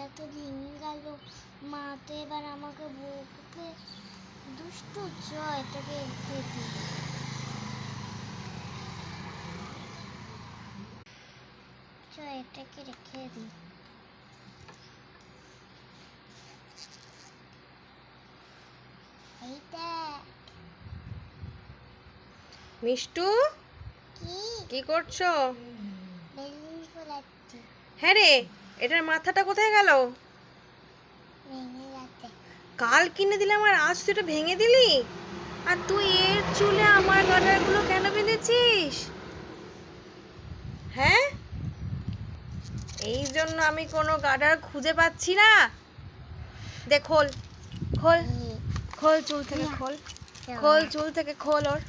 এটা তো ভেঙে গেল, মা তো এবার আমাকে বকবে। দুষ্টু, চ এটাকে রেখে দিই। চ এটাকে রেখে দিই। এইটা মিষ্টু, কি করছো? বেলুন ফোলাচ্ছি। হ্যাঁ রে, এটার মাথাটা কোথায় গেল? ভেঙে যাচ্ছে। কাল কিনে দিলাম আর আজ তুই এটা ভেঙে দিলি? আর তুই এর চুলে আমার গাডারগুলো কেন বেঁধেছিস? হ্যাঁ, এই জন্য আমি কোনো গাডার খুঁজে পাচ্ছি না। দে খোল, খোল, খোল চুল থেকে খোল, খোল চুল থেকে খোল ওর।